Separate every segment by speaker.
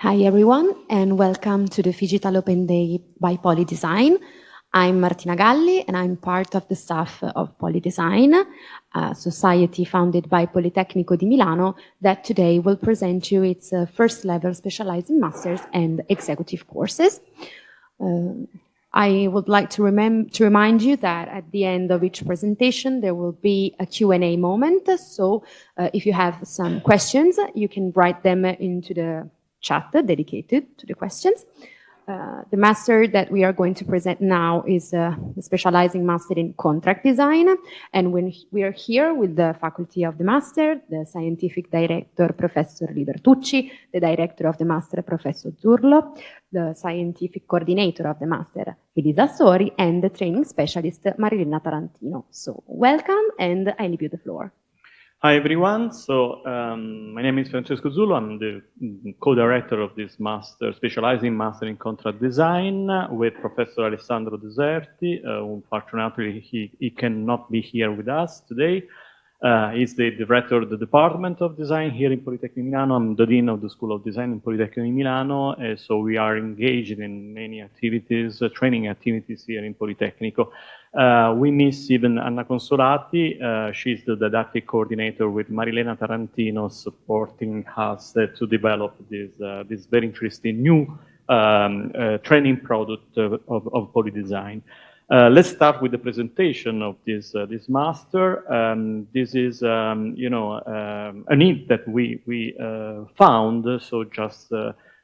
Speaker 1: Hi everyone, and welcome to the Digital Open Day by POLI.design. I'm Martina Galli, and I'm part of the staff of POLI.design, a society founded by Politecnico di Milano that today will present you its first level specializing masters and executive courses. I would like to remind you that at the end of each presentation, there will be a Q&A moment. So if you have some questions, you can write them into the chat dedicated to the questions. The master that we are going to present now is the specializing master in contract design. And when we are here with the faculty of the master, the scientific director, Professor Libertucci, the director of the master, Professor Zurlo, the scientific coordinator of the master, Elisa Sori, and the training specialist, Marilena Tarantino. So welcome, and I leave you the floor.
Speaker 2: Hi everyone, so my name is Francesco Zullo. I'm the co-director of this master, specializing master in contract design with Professor Alessandro Deserti. Unfortunately, he cannot be here with us today. He's the director of the Department of Design here in Politecnico di Milano. I'm the dean of the School of Design in Politecnico di Milano, so we are engaged in many activities, training activities here in Politecnico. We miss even Anna Consolati. She's the didactic coordinator with Marilena Tarantino, supporting us to develop this very interesting new training product of POLI.design. Let's start with the presentation of this master. This is, a need that we found. So just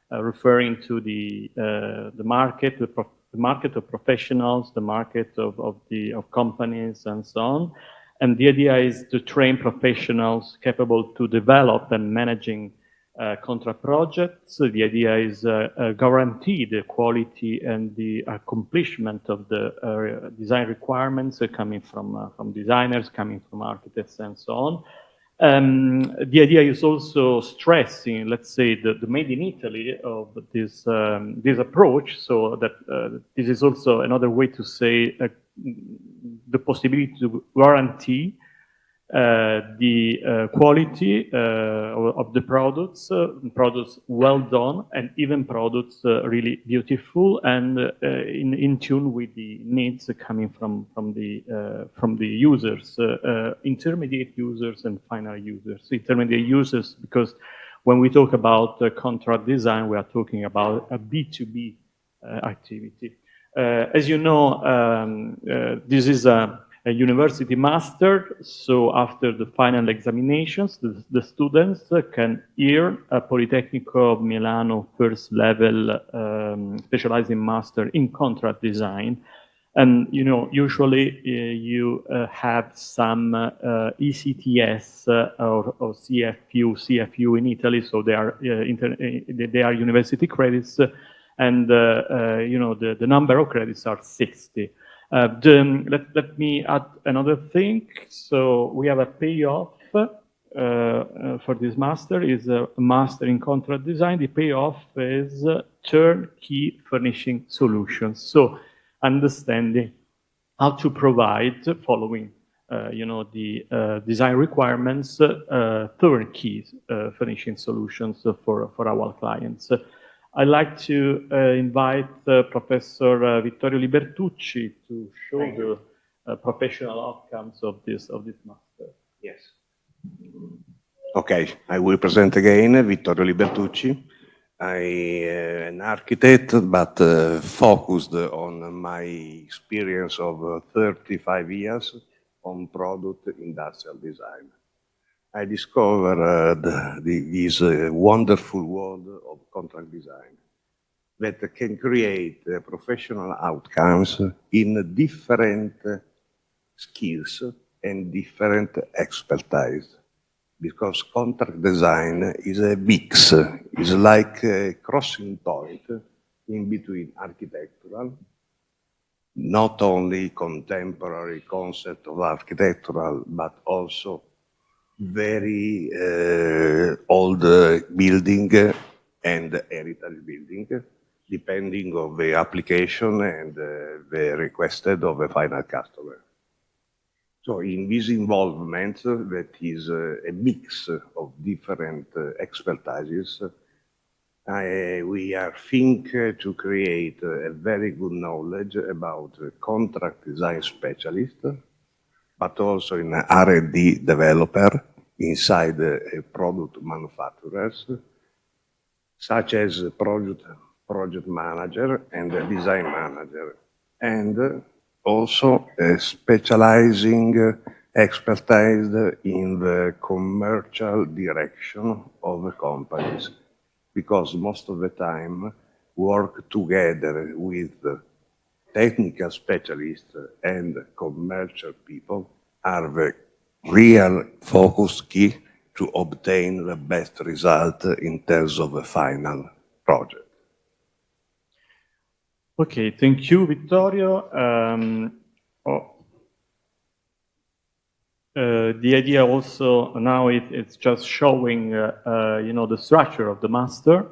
Speaker 2: referring to the market, the market of professionals, the market of companies, and so on. And the idea is to train professionals capable to develop and managing contract projects. So the idea is guarantee the quality and the accomplishment of the design requirements coming from designers, coming from architects, and so on. The idea is also stressing, let's say, the made in Italy of this approach, so that this is also another way to say the possibility to guarantee the quality of the products well done, and even products really beautiful and in tune with the needs coming from the users, intermediate users and final users. Intermediate users, because when we talk about contract design, we are talking about a B2B activity. As you know, this is a university master, so after the final examinations, the students can earn a Politecnico of Milano first level specializing master in contract design. And usually you have some ECTS or CFU in Italy, so they are university credits, and the number of credits are 60. Let me add another thing. So we have a payoff for this master, is a master in contract design. The payoff is turnkey furnishing solutions. So understanding how to provide, following the design requirements, turnkey furnishing solutions for our clients. I'd like to invite Professor Vittorio Libertucci to show the professional outcomes of this master.
Speaker 3: Yes. Okay, I will present again Vittorio Libertucci. I'm an architect, but focused on my experience of 35 years on product industrial design. I discovered this wonderful world of contract design that can create professional outcomes in different skills and different expertise. Because contract design is a mix, is like a crossing point in between architectural, not only contemporary concept of architectural, but also very old building and heritage building, depending on the application and the requested of the final customer. So in this involvement, that is a mix of different expertises, We are thinking to create a very good knowledge about contract design specialist, but also in R&D developer inside product manufacturers, such as project manager and design manager, and also specializing expertise in the commercial direction of the companies, because most of the time work together with technical specialists and commercial people are the real focus key to obtain the best result in terms of the final project.
Speaker 2: Okay, thank you, Vittorio. The idea also now it's just showing, you know, the structure of the master.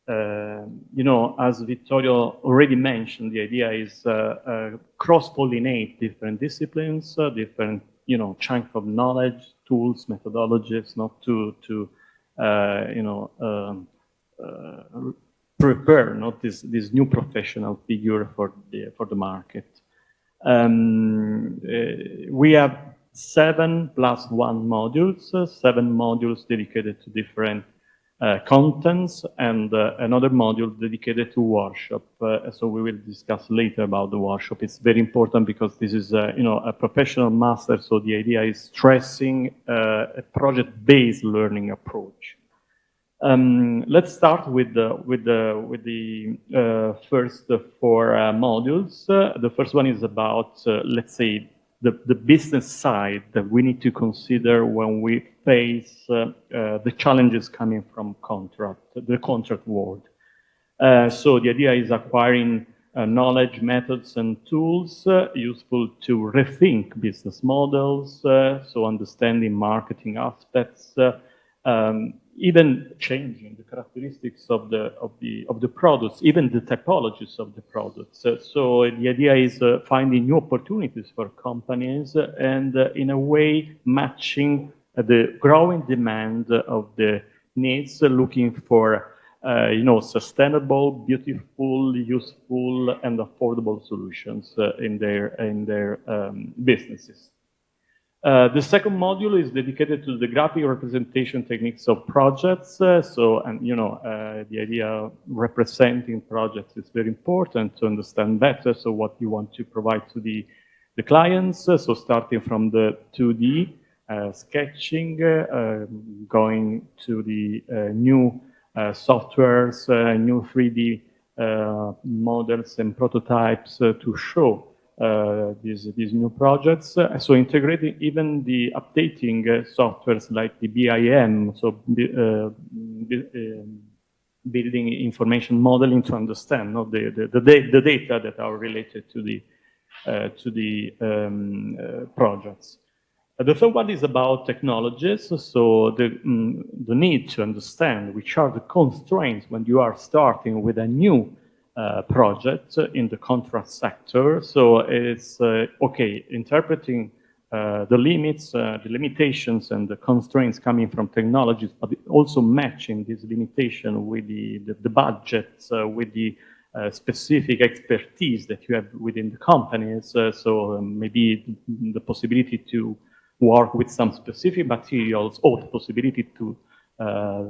Speaker 2: You know, as Vittorio already mentioned, the idea is cross-pollinate different disciplines, different, you know, chunk of knowledge, tools, methodologies, not to you know, prepare not this new professional figure for the market. We have 7 + 1 modules, 7 modules dedicated to different contents, and another module dedicated to workshop. So we will discuss later about the workshop. It's very important because this is you know, a professional master. So the idea is stressing a project-based learning approach. Let's start with the first 4 modules. The first one is about, let's say, the business side that we need to consider when we face the challenges coming from the contract world. So the idea is acquiring knowledge, methods, and tools useful to rethink business models, so understanding marketing aspects, even changing the characteristics of the products, even the typologies of the products. So the idea is finding new opportunities for companies and in a way matching the growing demand of the needs, looking for you know, sustainable, beautiful, useful, and affordable solutions in their businesses. The second module is dedicated to the graphic representation techniques of projects. And you know, the idea of representing projects is very important to understand better. So what you want to provide to the clients. So starting from the 2D sketching, going to the new softwares, new 3D models and prototypes to show these new projects. So integrating even the updating softwares like the BIM, so building information modeling to understand the data that are related to the projects. The third one is about technologies. So the need to understand which are the constraints when you are starting with a new project in the contract sector. So it's okay, interpreting the limits, the limitations and the constraints coming from technologies, but also matching this limitation with the budgets, with the specific expertise that you have within the companies. So maybe the possibility to work with some specific materials, or the possibility to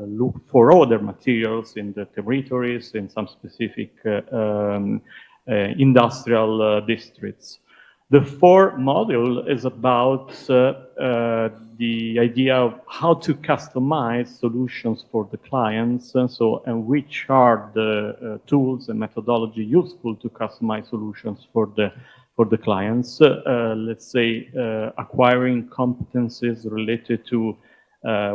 Speaker 2: look for other materials in the territories, in some specific industrial districts. The fourth module is about the idea of how to customize solutions for the clients, and which are the tools and methodology useful to customize solutions for the clients. Let's say acquiring competencies related to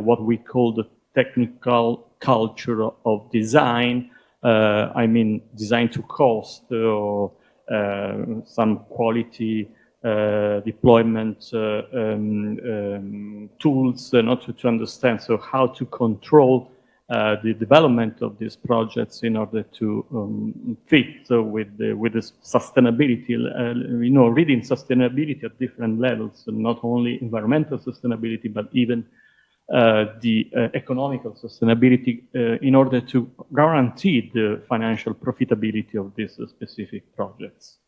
Speaker 2: what we call the technical culture of design. I mean, design to cost, or some quality deployment tools, not to understand. So how to control the development of these projects in order to fit with the sustainability, you know, reading sustainability at different levels, and not only environmental sustainability, but even the economical sustainability in order to guarantee the financial profitability of these specific projects.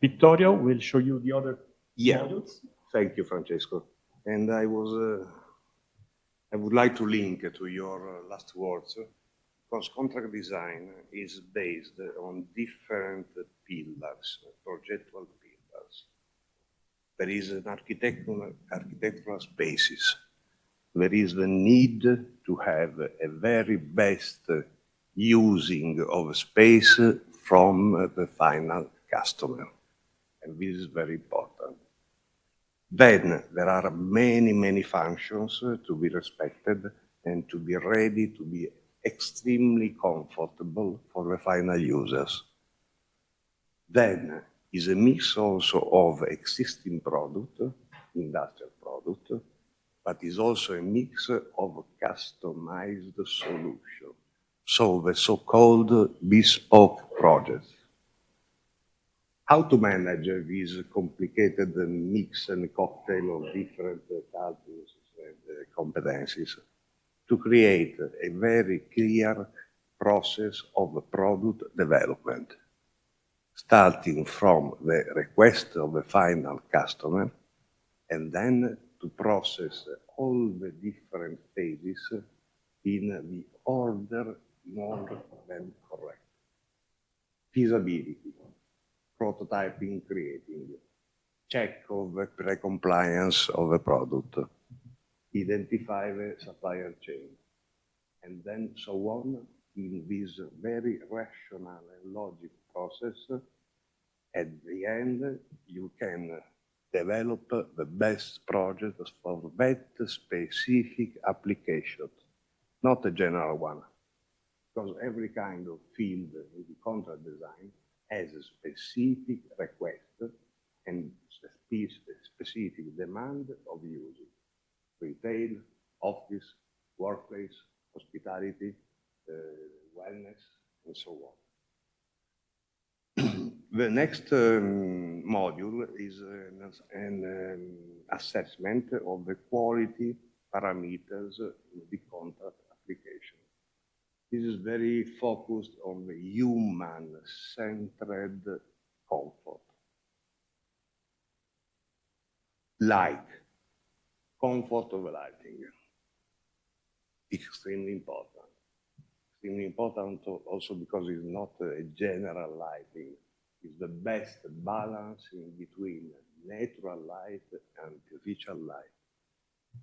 Speaker 2: Vittorio will show you the other modules.
Speaker 3: Thank you, Francesco. And I would like to link to your last words, because contract design is based on different pillars, projectual pillars. There is an architectural spaces. There is the need to have a very best using of space from the final customer. And this is very important. Then there are many, many functions to be respected and to be ready to be extremely comfortable for the final users. Then is a mix also of existing product, industrial product, but is also a mix of customized solution. So the so-called bespoke projects. How to manage this complicated mix and cocktail of different cultures and competencies to create a very clear process of product development, starting from the request of the final customer and then to process all the different phases in the order more than correct. Feasibility, prototyping, creating, check of the pre-compliance of the product, identify the supplier chain, and then so on in this very rational and logic process. At the end, you can develop the best project for that specific application, not a general one, because every kind of field in contract design has a specific request and a specific demand of using. Retail, office, workplace, hospitality, wellness, and so on. The next module is an assessment of the quality parameters in the contract application. This is very focused on the human-centered comfort. Light, comfort of lighting, extremely important. Extremely important also because it's not a general lighting. It's the best balance in between natural light and artificial light.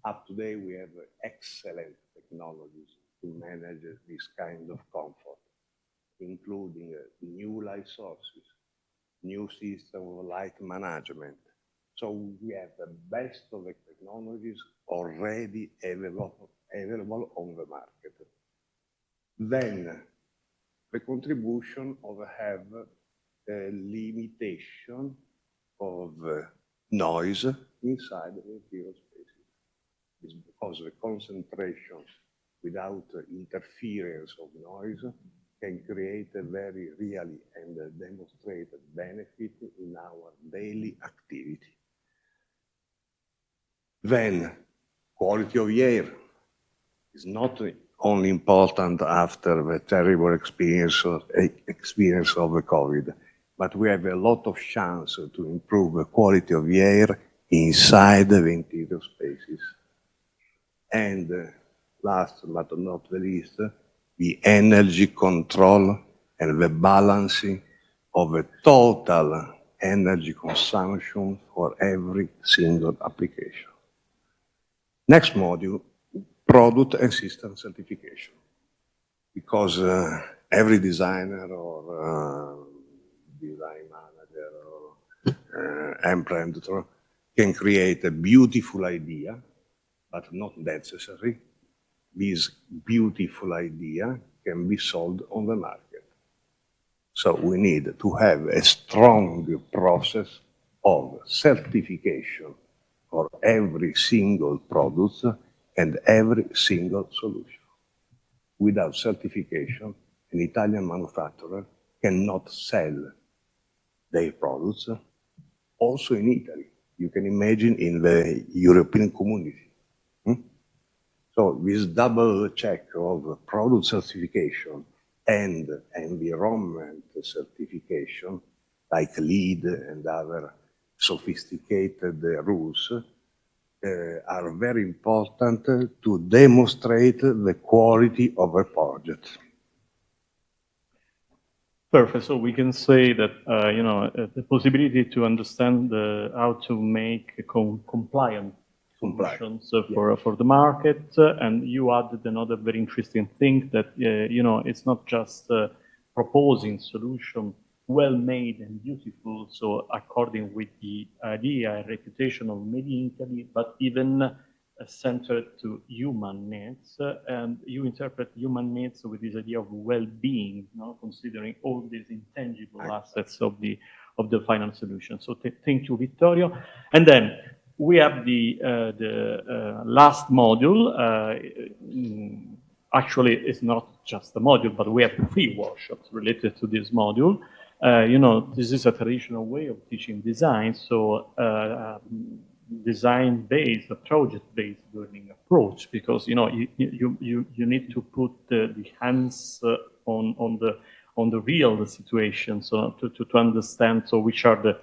Speaker 3: Up to date, we have excellent technologies to manage this kind of comfort, including new light sources, new system of light management. So we have the best of the technologies already available on the market. Then the contribution of have a limitation of noise inside the interior spaces. It's because the concentrations without interference of noise can create a very really and demonstrated benefit in our daily activity. Then, quality of the air is not only important after the terrible experience of the COVID, but we have a lot of chance to improve the quality of the air inside the interior spaces. And last but not the least, the energy control and the balancing of the total energy consumption for every single application. Next module, product and system certification. Because every designer or design manager or implementer can create a beautiful idea, but not necessary. This beautiful idea can be sold on the market. So we need to have a strong process of certification for every single product and every single solution. Without certification, an Italian manufacturer cannot sell their products. Also in Italy, you can imagine in the European community. So this double check of product certification and environment certification, like LEED and other sophisticated rules, are very important to demonstrate the quality of a project.
Speaker 2: Perfect. So we can say that the possibility to understand how to make compliant solutions for the market, and you added another very interesting thing that it's not just proposing solution well made and beautiful, so according with the idea and reputation of Made in Italy, but even centered to human needs, and you interpret human needs with this idea of well-being, considering all these intangible assets of the final solution. So thank you, Vittorio. And then we have the last module. Actually, it's not just a module, but we have 3 workshops related to this module. This is a traditional way of teaching design, so design-based, a project-based learning approach, because you need to put the hands on the real situation, so to understand which are the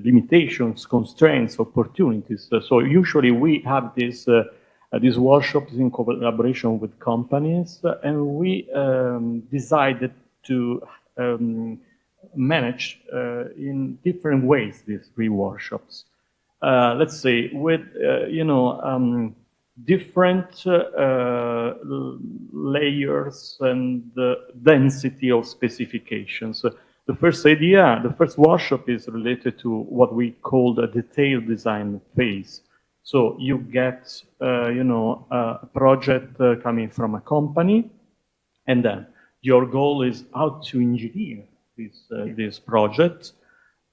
Speaker 2: limitations, constraints, opportunities. So usually we have these workshops in collaboration with companies, and we decided to manage in different ways these 3 workshops. Let's say with different layers and density of specifications. The first workshop is related to what we call the detailed design phase. So you get a project coming from a company, and then your goal is how to engineer this project,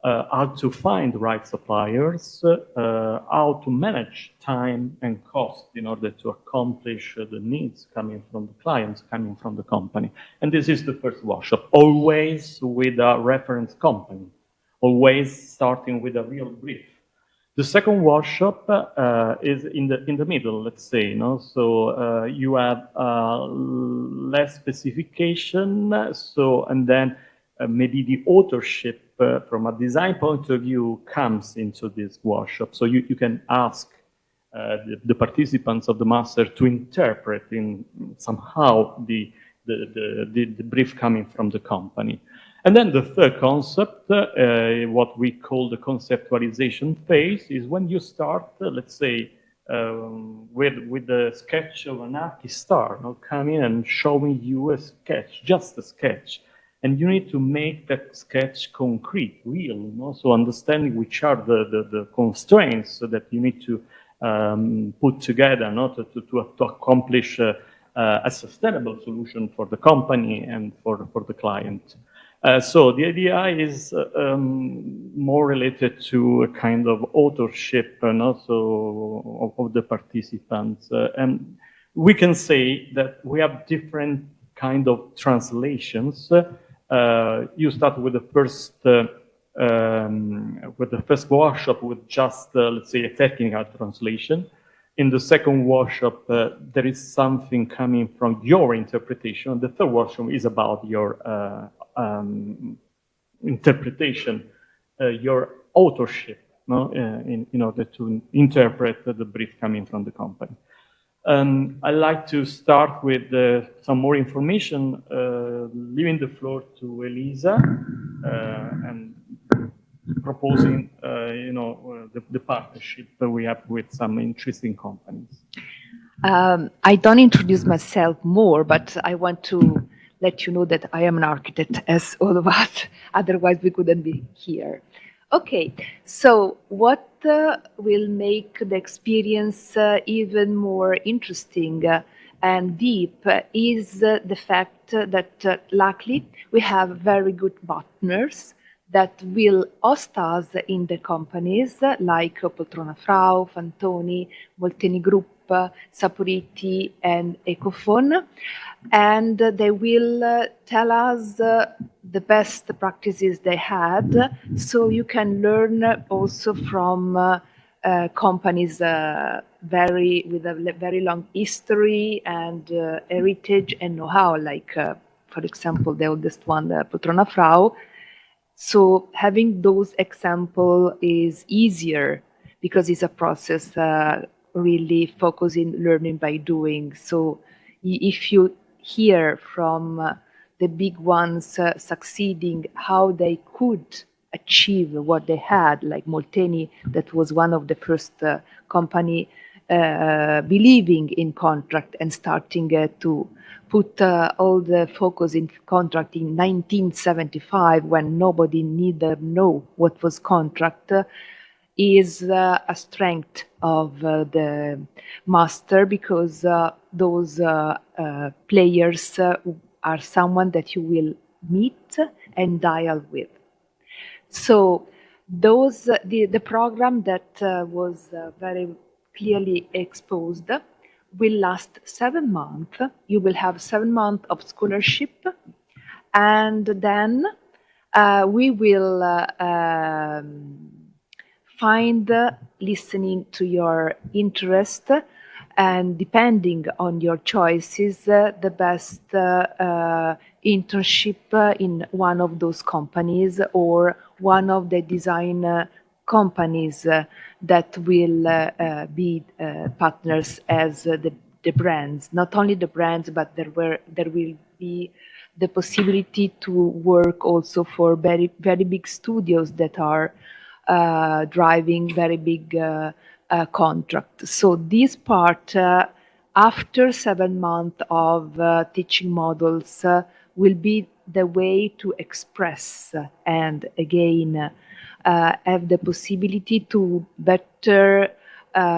Speaker 2: how to find the right suppliers, how to manage time and cost in order to accomplish the needs coming from the clients, coming from the company. And this is the first workshop, always with a reference company, always starting with a real brief. The second workshop is in the middle, let's say. So you have less specification, and then maybe the authorship from a design point of view comes into this workshop. So you can ask the participants of the master to interpret in somehow the brief coming from the company. And then the third concept, what we call the conceptualization phase, is when you start, let's say, with the sketch of an artist star, coming and showing you a sketch, just a sketch. And you need to make that sketch concrete, real, so understanding which are the constraints that you need to put together to accomplish a sustainable solution for the company and for the client. So the idea is more related to a kind of authorship, so of the participants. And we can say that we have different kind of translations. You start with the first workshop with just, let's say, a technical translation. In the second workshop, there is something coming from your interpretation. The third workshop is about your interpretation, your authorship, in order to interpret the brief coming from the company. I'd like to start with some more information, leaving the floor to Elisa, and proposing, the partnership that we have with some interesting companies.
Speaker 4: I don't introduce myself more, but I want to let you know that I am an architect, as all of us. Otherwise, we couldn't be here. Okay, so what will make the experience even more interesting and deep is the fact that luckily we have very good partners that will host us in the companies like Poltrona Frau, Fantoni, Molteni Group, Saporiti, and Ecofon. And they will tell us the best practices they had, so you can learn also from companies with a very long history and heritage and know-how, like, for example, the oldest one, the Poltrona Frau. So having those examples is easier because it's a process really focusing learning by doing. So if you hear from the big ones succeeding, how they could achieve what they had, like Molteni, that was one of the first company believing in contract and starting to put all the focus in contract in 1975 when nobody needed know what was contract, is a strength of the master, because those players are someone that you will meet and dial with. So those the program that was very clearly exposed will last 7 months. You will have 7 months of scholarship, and then we will find, listening to your interest and depending on your choices, the best internship in one of those companies or one of the design companies that will be partners as the brands. Not only the brands, but there will be the possibility to work also for very, very big studios that are driving very big contract. So this part, after 7 months of teaching models, will be the way to express and again have the possibility to better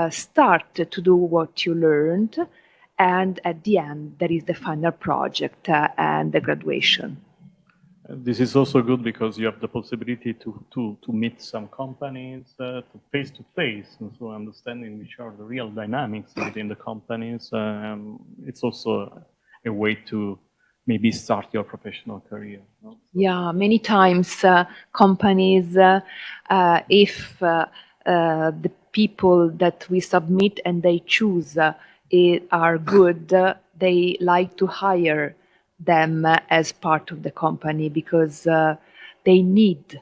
Speaker 4: start to do what you learned, and at the end there is the final project and the graduation.
Speaker 2: This is also good because you have the possibility to meet some companies face to face, and so understanding which are the real dynamics within the companies. It's also a way to maybe start your professional career. No?
Speaker 4: Yeah, many times companies, if the people that we submit and they choose are good, they like to hire them as part of the company, because they need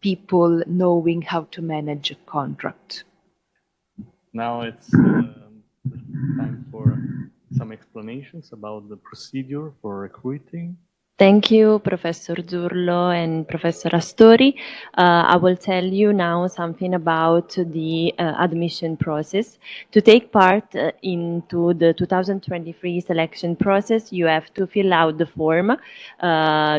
Speaker 4: people knowing how to manage a contract.
Speaker 2: Now it's time for some explanations about the procedure for recruiting.
Speaker 5: Thank you, Professor Zurlo and Professor Astori. I will tell you now something about the admission process. To take part into the 2023 selection process, you have to fill out the form.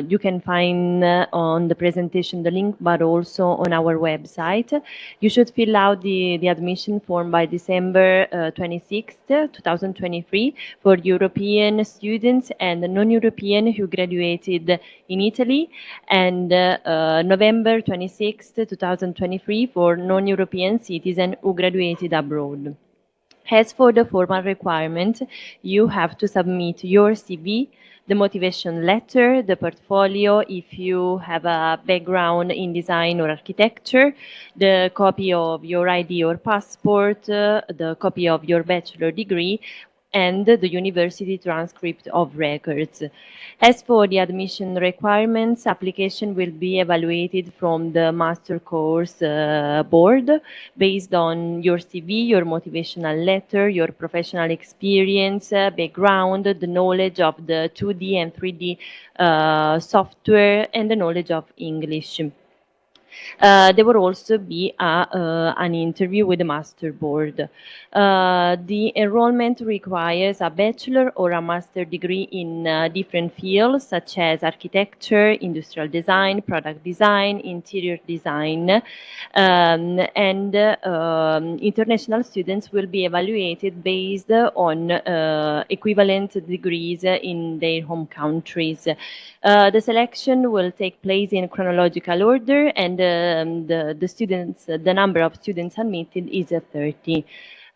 Speaker 5: You can find on the presentation the link, but also on our website. You should fill out the admission form by December 26th, 2023 for European students and non-European who graduate in Italy, and November 26, 2023 for non-European citizens who graduated abroad. As for the formal requirement, you have to submit your CV, the motivation letter, the portfolio if you have a background in design or architecture, the copy of your ID or passport, the copy of your bachelor degree, and the university transcript of records. As for the admission requirements, application will be evaluated from the master course board based on your CV, your motivational letter, your professional experience, background, the knowledge of the 2D and 3D software, and the knowledge of English. There will also be an interview with the master board. The enrollment requires a bachelor or a master degree in different fields such as architecture, industrial design, product design, interior design, and international students will be evaluated based on equivalent degrees in their home countries. The selection will take place in chronological order, and the number of students admitted is 30.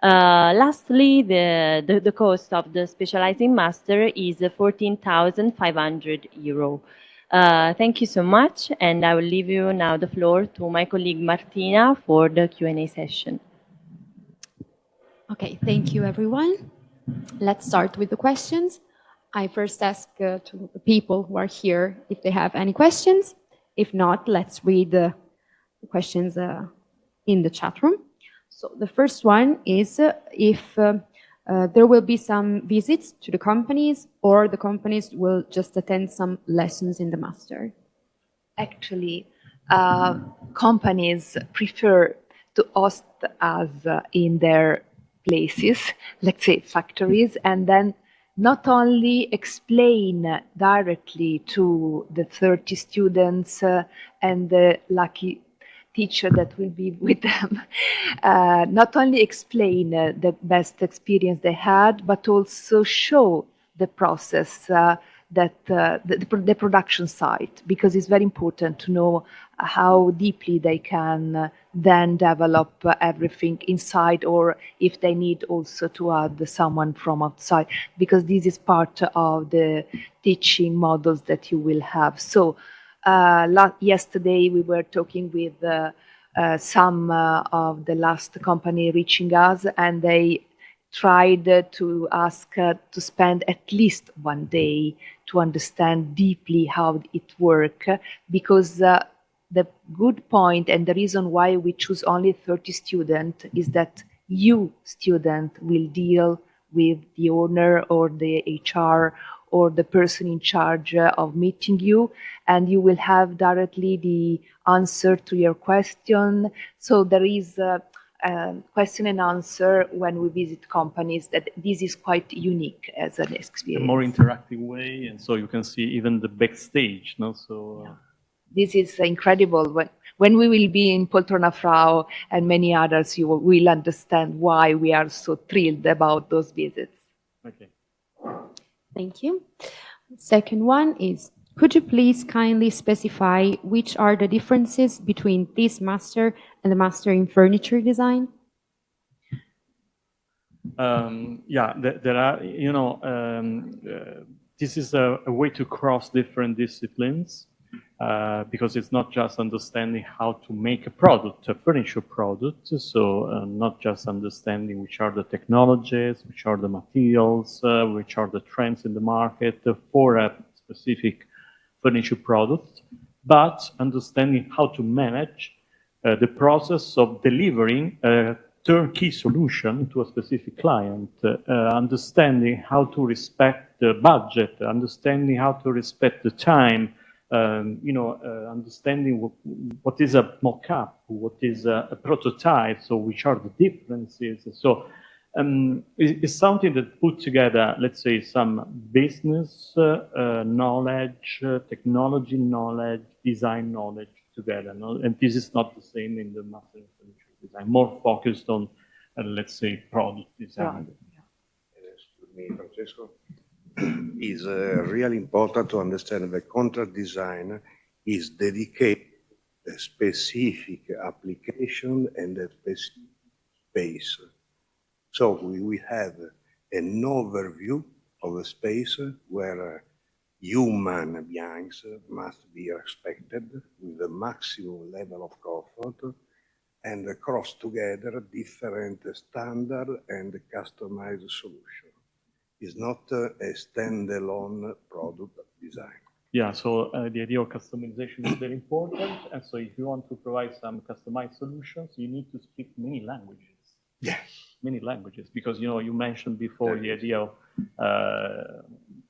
Speaker 5: Lastly, the cost of the specializing master is €14,500. Thank you so much, and I will leave you now the floor to my colleague Martina for the Q&A session.
Speaker 1: Okay, thank you, everyone. Let's start with the questions. I first ask to the people who are here if they have any questions. If not, let's read the questions in the chat room. So the first one is if there will be some visits to the companies, or the companies will just attend some lessons in the master.
Speaker 4: Actually, companies prefer to host us in their places, let's say factories, and then not only explain directly to the 30 students and the lucky teacher that will be with them, not only explain the best experience they had, but also show the process the production site, because it's very important to know how deeply they can then develop everything inside, or if they need also to add someone from outside, because this is part of the teaching models that you will have. So yesterday we were talking with some of the last company reaching us, and they tried to ask to spend at least one day to understand deeply how it works, because the good point and the reason why we choose only 30 students is that you, student, will deal with the owner or the HR or the person in charge of meeting you, and you will have directly the answer to your question. So there is question and answer when we visit companies, that this is quite unique as an experience.
Speaker 2: A more interactive way, and so you can see even the backstage, no? So
Speaker 4: yeah. This is incredible. When we will be in Poltrona Frau and many others, you will understand why we are so thrilled about those visits.
Speaker 2: Okay.
Speaker 1: Thank you. Second one is, could you please kindly specify which are the differences between this master and the master in furniture design?
Speaker 2: Yeah, there are, this is a way to cross different disciplines, because it's not just understanding how to make a product, a furniture product, so not just understanding which are the technologies, which are the materials, which are the trends in the market for a specific furniture product, but understanding how to manage the process of delivering a turnkey solution to a specific client, understanding how to respect the budget, understanding how to respect the time, understanding what is a mock-up, what is a prototype, so which are the differences. So it's something that put together, let's say, some business knowledge, technology knowledge, design knowledge together. No? And this is not the same in the master of furniture design, more focused on, let's say, product design.
Speaker 3: Excuse me, Francesco. Is really important to understand that contract design is dedicated to a specific application and a specific space. So we will have an overview of a space where human beings must be respected with the maximum level of comfort, and cross together different standard and customized solution. It's not a standalone product design.
Speaker 2: Yeah, so the idea of customization is very important. And so if you want to provide some customized solutions, you need to speak many languages.
Speaker 3: Yeah.
Speaker 2: Many languages, because, you mentioned before the idea of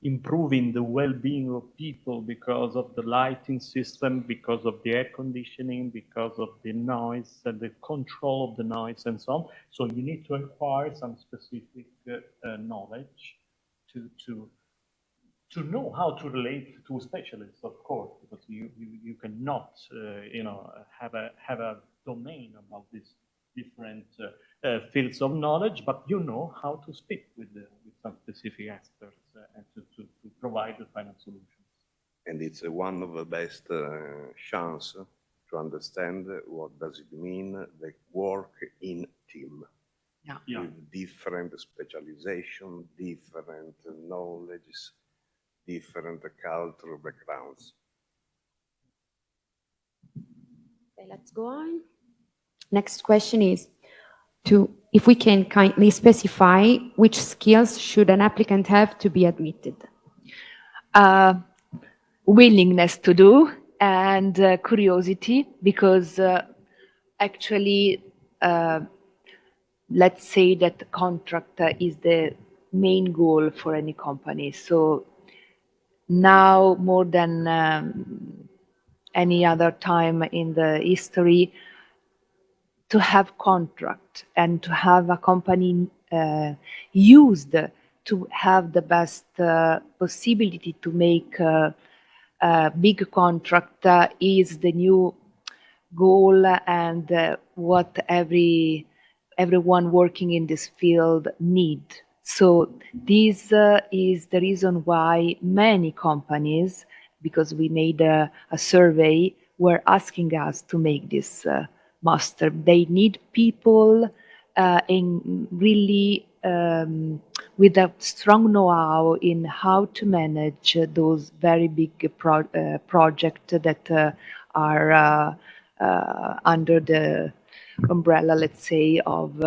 Speaker 2: improving the well-being of people because of the lighting system, because of the air conditioning, because of the noise and the control of the noise and so on. So you need to acquire some specific knowledge to know how to relate to specialists, of course, because you cannot, have a domain about these different fields of knowledge, but you know how to speak with some specific experts and to provide the final solutions.
Speaker 3: And it's one of the best chance to understand what does it mean, the work in team.
Speaker 4: Yeah.
Speaker 3: With different specialization, different knowledge, different cultural backgrounds.
Speaker 1: Okay, let's go on. Next question is, if we can kindly specify which skills should an applicant have to be admitted?
Speaker 4: Willingness to do and curiosity, because actually, let's say that the contract is the main goal for any company. So now more than any other time in the history, to have contract and to have a company used to have the best possibility to make a big contract is the new goal and what everyone working in this field need. So this is the reason why many companies, because we made a survey, were asking us to make this master. They need people in really with a strong know-how in how to manage those very big projects that are under the umbrella, let's say, of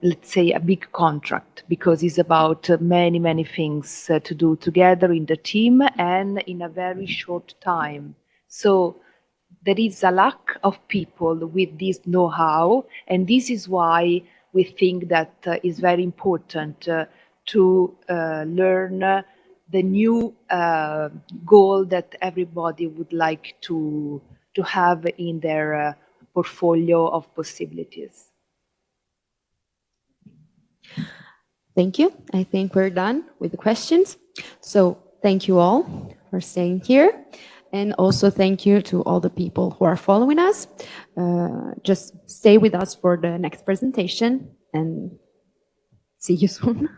Speaker 4: let's say a big contract, because it's about many, many things to do together in the team and in a very short time. So there is a lack of people with this know-how, and this is why we think that it's very important to learn the new goal that everybody would like to have in their portfolio of possibilities.
Speaker 1: Thank you. I think we're done with the questions. So thank you all for staying here. And also thank you to all the people who are following us. Just stay with us for the next presentation and see you soon.